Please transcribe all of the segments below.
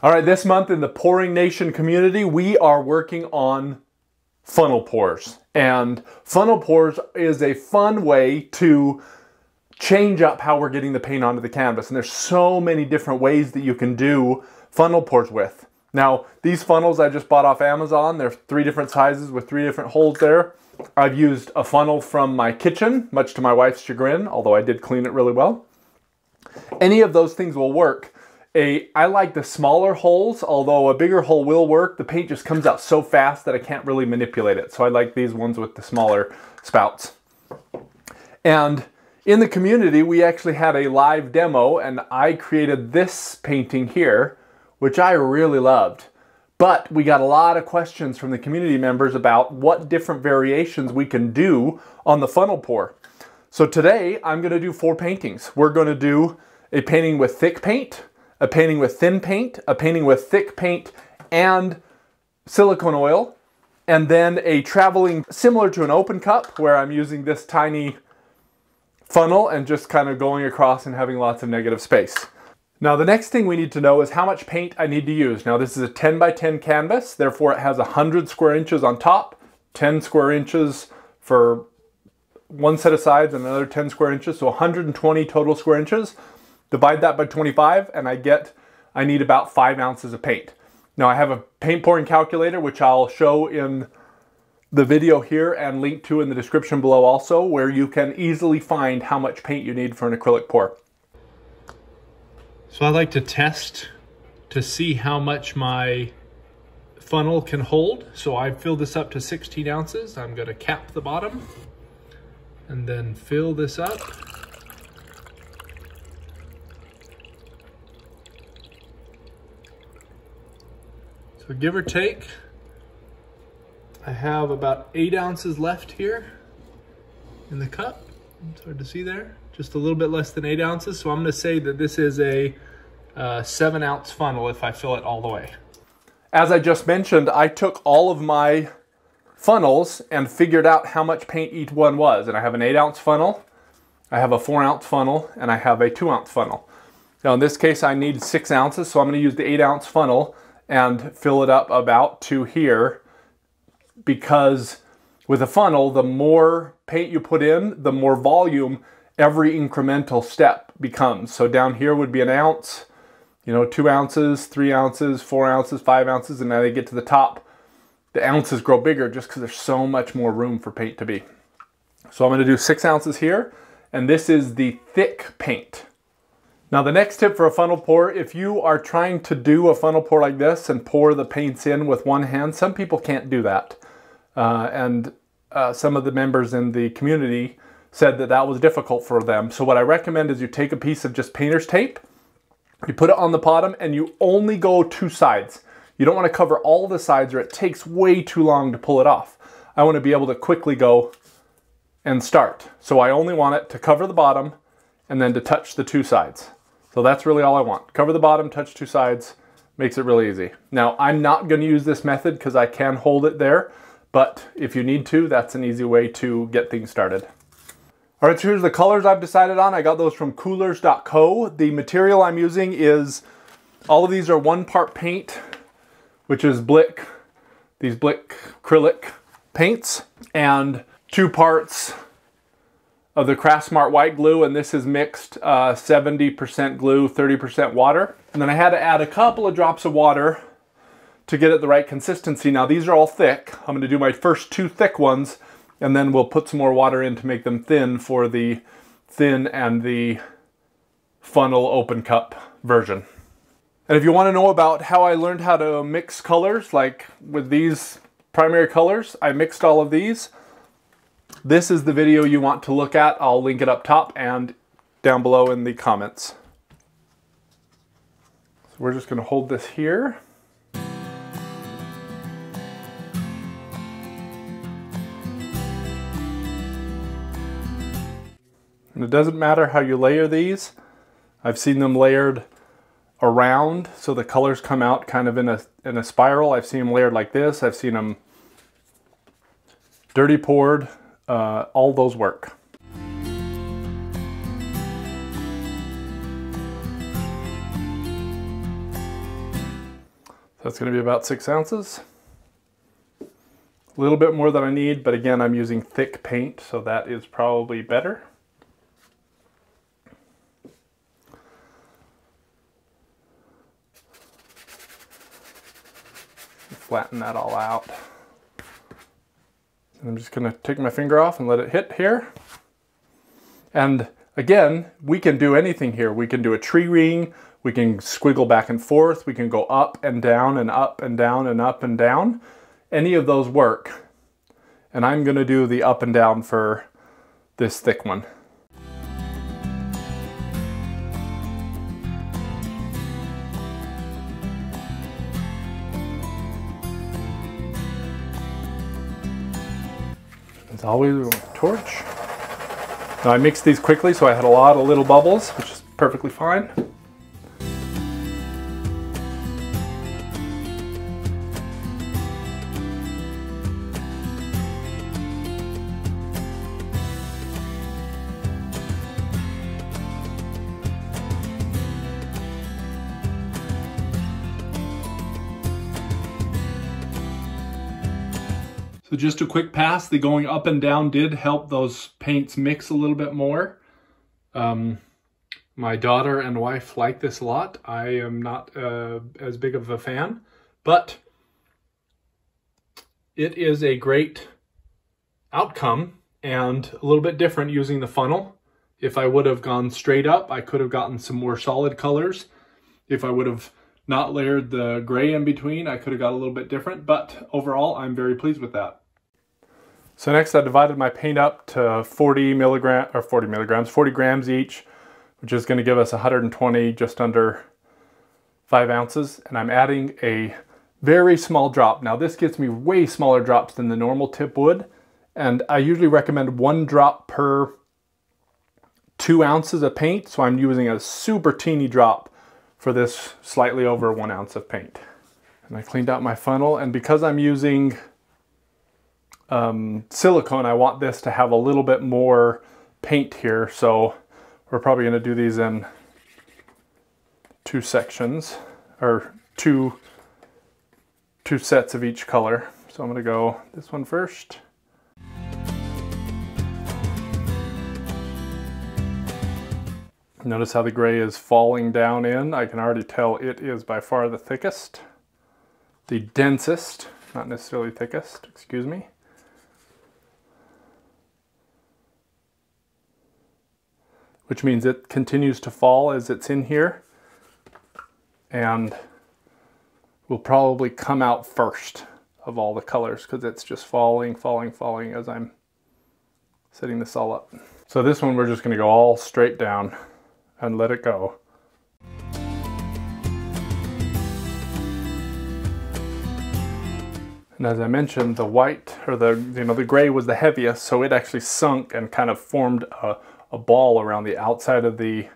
All right, this month in the Pouring Nation community, we are working on funnel pours. And funnel pours is a fun way to change up how we're getting the paint onto the canvas. And there's so many different ways that you can do funnel pours with. Now, these funnels I just bought off Amazon. They're 3 different sizes with 3 different holes there. I've used a funnel from my kitchen, much to my wife's chagrin, although I did clean it really well. Any of those things will work. I like the smaller holes, although a bigger hole will work. The paint just comes out so fast that I can't really manipulate it. So I like these ones with the smaller spouts. And in the community, we actually had a live demo, and I created this painting here, which I really loved. But we got a lot of questions from the community members about what different variations we can do on the funnel pour. So today, I'm going to do 4 paintings. We're going to do a painting with thick paint, a painting with thin paint, a painting with thick paint and silicone oil, and then a traveling similar to an open cup where I'm using this tiny funnel and just kind of going across and having lots of negative space. Now the next thing we need to know is how much paint I need to use. Now this is a 10 by 10 canvas, therefore it has 100 square inches on top, 10 square inches for one set of sides and another 10 square inches, so 120 total square inches. Divide that by 25 and I need about 5 ounces of paint. Now I have a paint pouring calculator, which I'll show in the video here and link to in the description below also, where you can easily find how much paint you need for an acrylic pour. So I like to test to see how much my funnel can hold. So I filled this up to 16 ounces. I'm gonna cap the bottom and then fill this up. So give or take, I have about 8 ounces left here in the cup. It's hard to see there. Just a little bit less than 8 ounces. So I'm going to say that this is a 7 ounce funnel if I fill it all the way. As I just mentioned, I took all of my funnels and figured out how much paint each one was. And I have an 8 ounce funnel, I have a 4 ounce funnel, and I have a 2 ounce funnel. Now in this case, I need 6 ounces. So I'm going to use the 8 ounce funnel and fill it up about to here, because with a funnel, the more paint you put in, the more volume every incremental step becomes. So down here would be an ounce, 2 ounces, 3 ounces, 4 ounces, 5 ounces, and now they get to the top, the ounces grow bigger just because there's so much more room for paint to be. So I'm going to do 6 ounces here, and this is the thick paint. Now the next tip for a funnel pour, if you are trying to do a funnel pour like this and pour the paints in with one hand, some people can't do that. Some of the members in the community said that that was difficult for them. So what I recommend is you take a piece of just painter's tape, you put it on the bottom, and you only go 2 sides. You don't want to cover all the sides or it takes way too long to pull it off. I want to be able to quickly go and start. So I only want it to cover the bottom and then to touch the 2 sides. So that's really all I want. Cover the bottom, touch 2 sides, makes it really easy. Now I'm not going to use this method because I can hold it there, but if you need to, that's an easy way to get things started. All right, so here's the colors I've decided on. I got those from coolers.co. The material I'm using is, all of these are 1 part paint, which is these Blick acrylic paints, and 2 parts of the Craft Smart white glue, and this is mixed 70% glue, 30% water. And then I had to add a couple of drops of water to get it the right consistency. Now these are all thick. I'm going to do my first 2 thick ones, and then we'll put some more water in to make them thin for the thin and the funnel open cup version. And if you want to know about how I learned how to mix colors, like with these primary colors, I mixed all of these. This is the video you want to look at. I'll link it up top and down below in the comments. So we're just going to hold this here. And it doesn't matter how you layer these. I've seen them layered around so the colors come out kind of in a spiral. I've seen them layered like this. I've seen them dirty poured. All those work. That's going to be about 6 ounces. A little bit more than I need, but again, I'm using thick paint, so that is probably better. Flatten that all out. And I'm just going to take my finger off and let it hit here. And again, we can do anything here. We can do a tree ring, we can squiggle back and forth, we can go up and down and up and down and up and down. Any of those work. And I'm going to do the up and down for this thick one. As always, with a torch. Now I mixed these quickly, so I had a lot of little bubbles, which is perfectly fine. So just a quick pass, the going up and down did help those paints mix a little bit more. My daughter and wife like this a lot. I am not as big of a fan, but it is a great outcome and a little bit different using the funnel. If I would have gone straight up, I could have gotten some more solid colors. If I would have not layered the gray in between, I could have got a little bit different, but overall, I'm very pleased with that. So next I divided my paint up to 40 grams each, which is going to give us 120, just under 5 ounces. And I'm adding a very small drop. Now this gets me way smaller drops than the normal tip would. And I usually recommend 1 drop per 2 ounces of paint. So I'm using a super teeny drop for this slightly over 1 ounce of paint. And I cleaned out my funnel, and because I'm using silicone, I want this to have a little bit more paint here, so we're probably going to do these in 2 sections, or two sets of each color. So I'm going to go this one first. Notice how the gray is falling down in. I can already tell it is by far the thickest, the densest, not necessarily thickest, excuse me. Which means it continues to fall as it's in here, and will probably come out first of all the colors because it's just falling as I'm setting this all up. So this one we're just going to go all straight down and let it go. And as I mentioned, the white, or the gray was the heaviest, so it actually sunk and kind of formed a ball around the outside of the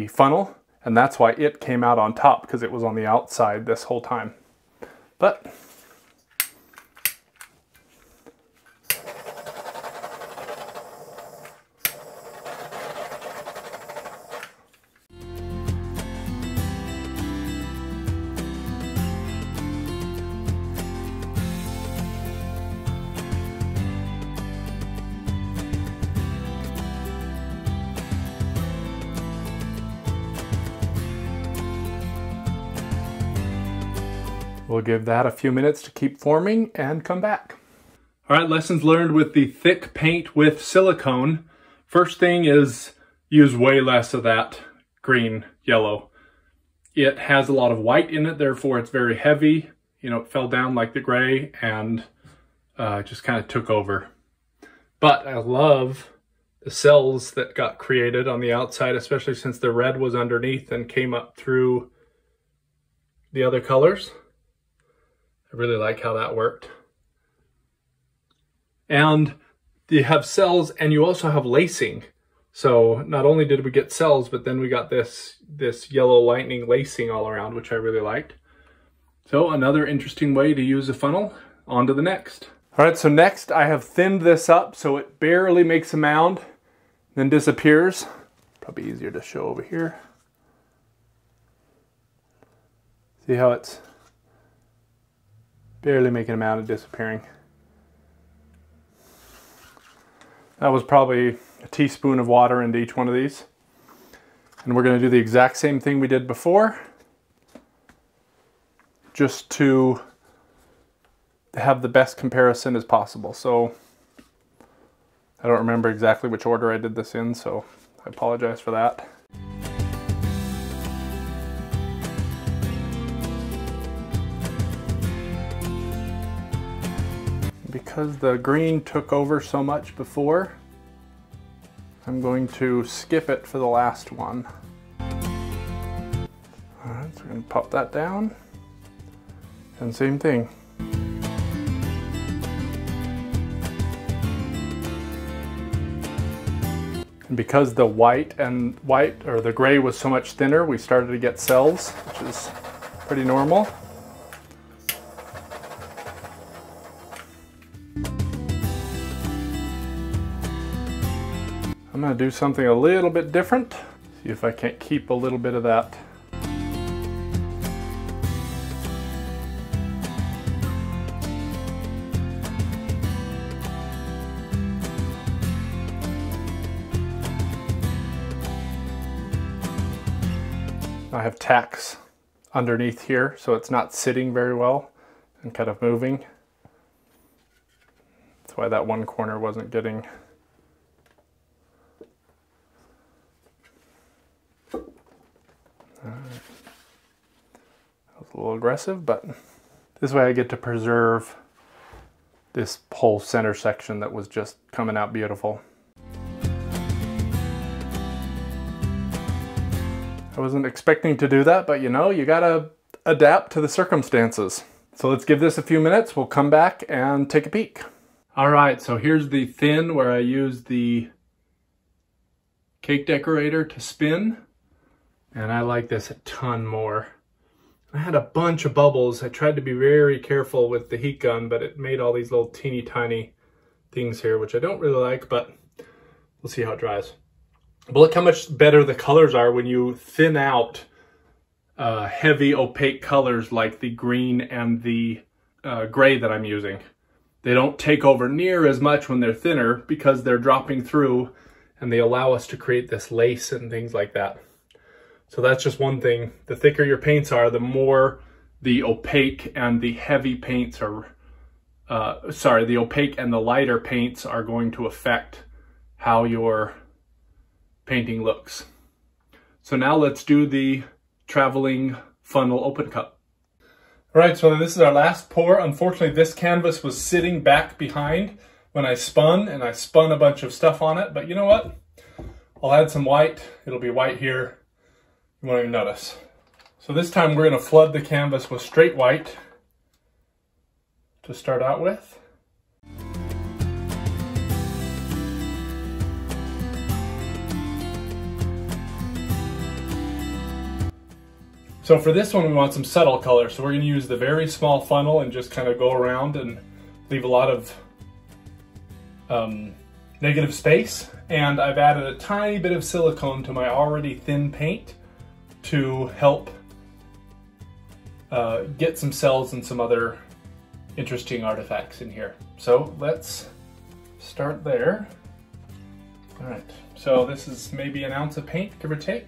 funnel, and that's why it came out on top, because it was on the outside this whole time. But we'll give that a few minutes to keep forming and come back. All right, lessons learned with the thick paint with silicone. First thing is use way less of that green yellow. It has a lot of white in it, therefore it's very heavy. You know, it fell down like the gray and just kind of took over. But I love the cells that got created on the outside, especially since the red was underneath and came up through the other colors. I really like how that worked. And you have cells and you also have lacing. So not only did we get cells, but then we got this yellow lightning lacing all around, which I really liked. So another interesting way to use a funnel. On to the next. All right, so next I have thinned this up so it barely makes a mound, then disappears. Probably easier to show over here. See how it's Barely making them out and disappearing. That was probably a teaspoon of water into each one of these. And we're going to do the exact same thing we did before, just to have the best comparison as possible. So I don't remember exactly which order I did this in, so I apologize for that. Because the green took over so much before, I'm going to skip it for the last one. Alright, so we're going to pop that down. And same thing. And because the the gray was so much thinner, we started to get cells, which is pretty normal. I'm going to do something a little bit different. See if I can't keep a little bit of that. I have tacks underneath here, so it's not sitting very well and kind of moving. That's why that one corner wasn't getting. That was a little aggressive, but this way I get to preserve this whole center section that was just coming out beautiful. I wasn't expecting to do that, but you know, you gotta adapt to the circumstances. So let's give this a few minutes. We'll come back and take a peek. All right, so here's the thin where I used the cake decorator to spin. And I like this a ton more. I had a bunch of bubbles. I tried to be very careful with the heat gun, but it made all these little teeny tiny things here, which I don't really like, but we'll see how it dries. But look how much better the colors are when you thin out heavy opaque colors like the green and the gray that I'm using. They don't take over near as much when they're thinner because they're dropping through and they allow us to create this lace and things like that. So that's just one thing. The thicker your paints are, the more the opaque and the heavy paints are, the opaque and the lighter paints are going to affect how your painting looks. So now let's do the traveling funnel open cup. All right, so this is our last pour. Unfortunately, this canvas was sitting back behind when I spun, and I spun a bunch of stuff on it, but you know what? I'll add some white. It'll be white here. You won't even notice. So this time we're going to flood the canvas with straight white to start out with. So for this one we want some subtle color, so we're going to use the very small funnel and just kind of go around and leave a lot of negative space. And I've added a tiny bit of silicone to my already thin paint to help get some cells and some other interesting artifacts in here. So let's start there. All right, so this is maybe an ounce of paint, give or take.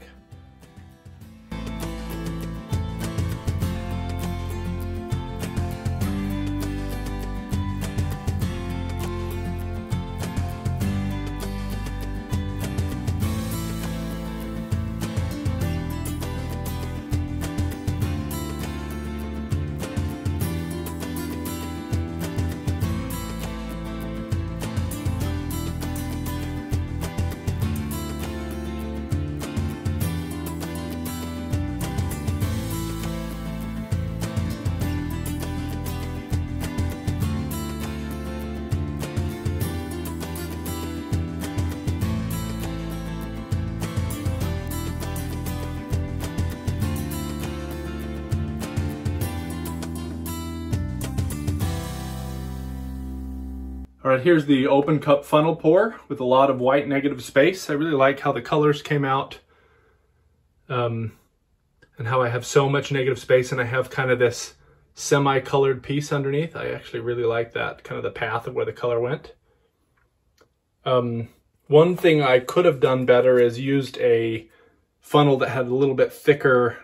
All right, here's the open cup funnel pour with a lot of white negative space. I really like how the colors came out and how I have so much negative space and I have kind of this semi-colored piece underneath. I actually really like that, kind of the path of where the color went. One thing I could have done better is used a funnel that had a little bit thicker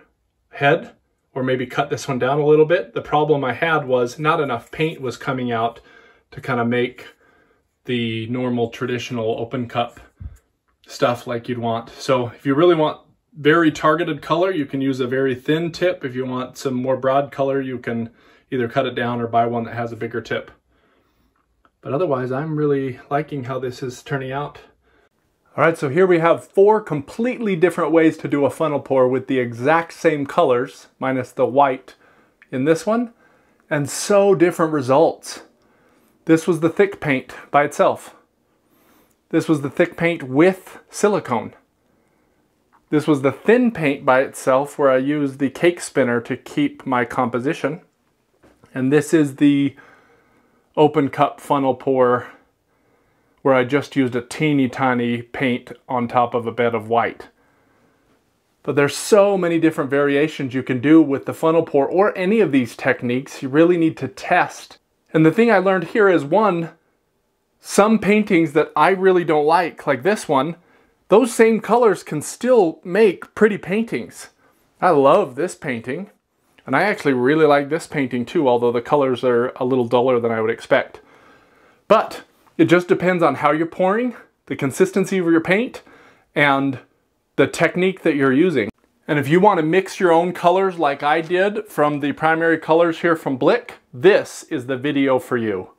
head, or maybe cut this one down a little bit. The problem I had was not enough paint was coming out to kind of make the normal traditional open cup stuff like you'd want. So if you really want very targeted color, you can use a very thin tip. If you want some more broad color, you can either cut it down or buy one that has a bigger tip. But otherwise, I'm really liking how this is turning out. All right, so here we have 4 completely different ways to do a funnel pour with the exact same colors, minus the white in this one, and so different results. This was the thick paint by itself. This was the thick paint with silicone. This was the thin paint by itself, where I used the cake spinner to keep my composition. And this is the open cup funnel pour, where I just used a teeny tiny paint on top of a bed of white. But there's so many different variations you can do with the funnel pour or any of these techniques. You really need to test. And the thing I learned here is, one, some paintings that I really don't like this one, those same colors can still make pretty paintings. I love this painting, and I actually really like this painting too, although the colors are a little duller than I would expect. But it just depends on how you're pouring, the consistency of your paint, and the technique that you're using. And if you want to mix your own colors like I did from the primary colors here from Blick, this is the video for you.